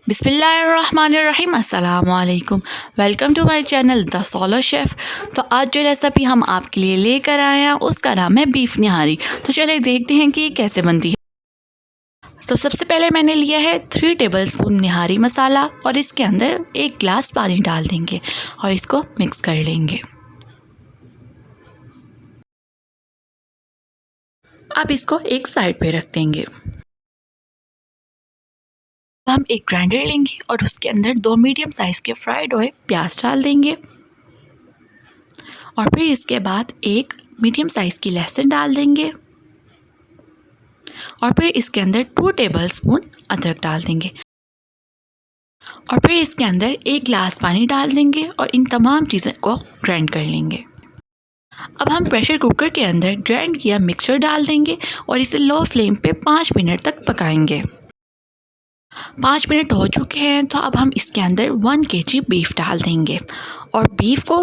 बिस्मिल्लाहिर्रहमानिर्रहीम, अस्सलाम वालेकुम। Welcome to my channel the solo chef. तो आज जो रेसिपी हम आपके लिए लेकर आए हैं उसका नाम है बीफ निहारी। तो चलिए देखते हैं कि कैसे बनती है। तो सबसे पहले मैंने लिया है 3 टेबलस्पून निहारी मसाला और इसके अंदर 1 गिलास पानी डाल देंगे और इसको मिक्स कर लेंगे। अब इसको एक साइड पे रख देंगे। हम एक ग्राइंडर लेंगे और उसके अंदर 2 मीडियम साइज़ के फ्राइड हुए प्याज डाल देंगे और फिर इसके बाद एक मीडियम साइज़ की लहसुन डाल देंगे और फिर इसके अंदर 2 टेबलस्पून अदरक डाल देंगे और फिर इसके अंदर 1 गिलास पानी डाल देंगे और इन तमाम चीज़ों को ग्राइंड कर लेंगे। अब हम प्रेशर कुकर के अंदर ग्राइंड किया मिक्सचर डाल देंगे और इसे लो फ्लेम पे 5 मिनट तक पकाएंगे। 5 मिनट हो चुके हैं तो अब हम इसके अंदर 1 kg बीफ डाल देंगे और बीफ को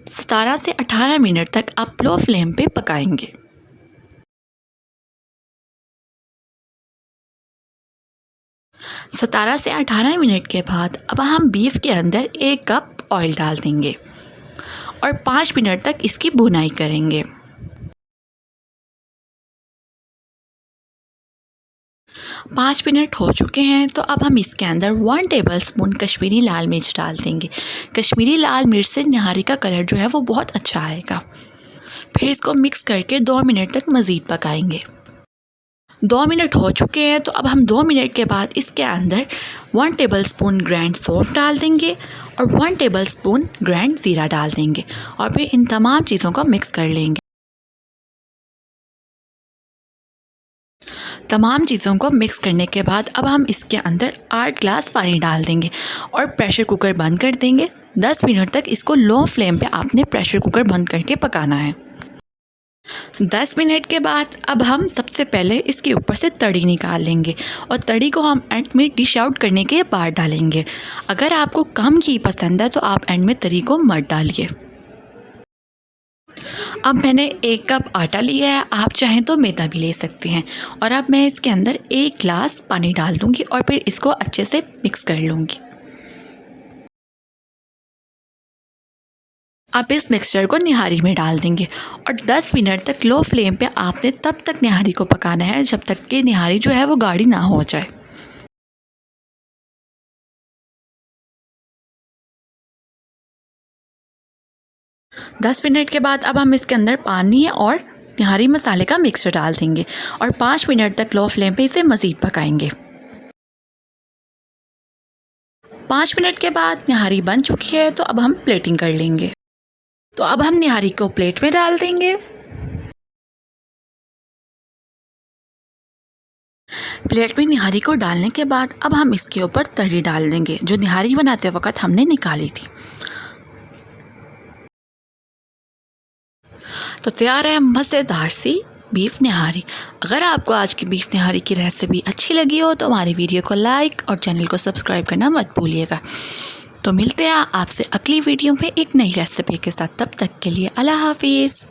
17 से 18 मिनट तक आप लो फ्लेम पे पकाएंगे। सतारह से 18 मिनट के बाद अब हम बीफ के अंदर 1 कप ऑयल डाल देंगे और 5 मिनट तक इसकी भुनाई करेंगे। 5 मिनट हो चुके हैं तो अब हम इसके अंदर 1 टेबलस्पून कश्मीरी लाल मिर्च डाल देंगे। कश्मीरी लाल मिर्च से निहारी का कलर जो है वो बहुत अच्छा आएगा। फिर इसको मिक्स करके 2 मिनट तक मज़ीद पकाएंगे। 2 मिनट हो चुके हैं तो अब हम 2 मिनट के बाद इसके अंदर 1 टेबलस्पून ग्राइंड सौंफ डाल देंगे और 1 टेबलस्पून ग्राइंड ज़ीरा डाल देंगे और फिर इन तमाम चीज़ों को मिक्स कर लेंगे। तमाम चीज़ों को मिक्स करने के बाद अब हम इसके अंदर 8 गिलास पानी डाल देंगे और प्रेशर कुकर बंद कर देंगे। 10 मिनट तक इसको लो फ्लेम पे आपने प्रेशर कुकर बंद करके पकाना है। 10 मिनट के बाद अब हम सबसे पहले इसके ऊपर से तड़ी निकाल लेंगे और तड़ी को हम एंड में डिश आउट करने के बाद डालेंगे। अगर आपको कम घी पसंद है तो आप एंड में तड़ी को मत डालिए। अब मैंने 1 कप आटा लिया है, आप चाहें तो मैदा भी ले सकते हैं और अब मैं इसके अंदर 1 गिलास पानी डाल दूंगी और फिर इसको अच्छे से मिक्स कर लूँगी। अब इस मिक्सचर को निहारी में डाल देंगे और 10 मिनट तक लो फ्लेम पे आपने तब तक निहारी को पकाना है जब तक कि निहारी जो है वो गाढ़ी ना हो जाए। दस मिनट के बाद अब हम इसके अंदर पानी और निहारी मसाले का मिक्सचर डाल देंगे और 5 मिनट तक लो फ्लेम पे इसे मज़ीद पकाएंगे। 5 मिनट के बाद निहारी बन चुकी है तो अब हम प्लेटिंग कर लेंगे। तो अब हम निहारी को प्लेट में डाल देंगे। प्लेट में निहारी को डालने के बाद अब हम इसके ऊपर तरी डाल देंगे जो निहारी बनाते वक्त हमने निकाली थी। तो तैयार है मज़ेदार सी बीफ निहारी। अगर आपको आज की बीफ निहारी की रेसिपी अच्छी लगी हो तो हमारी वीडियो को लाइक और चैनल को सब्सक्राइब करना मत भूलिएगा। तो मिलते हैं आपसे अगली वीडियो में एक नई रेसिपी के साथ। तब तक के लिए अल्लाह हाफिज़।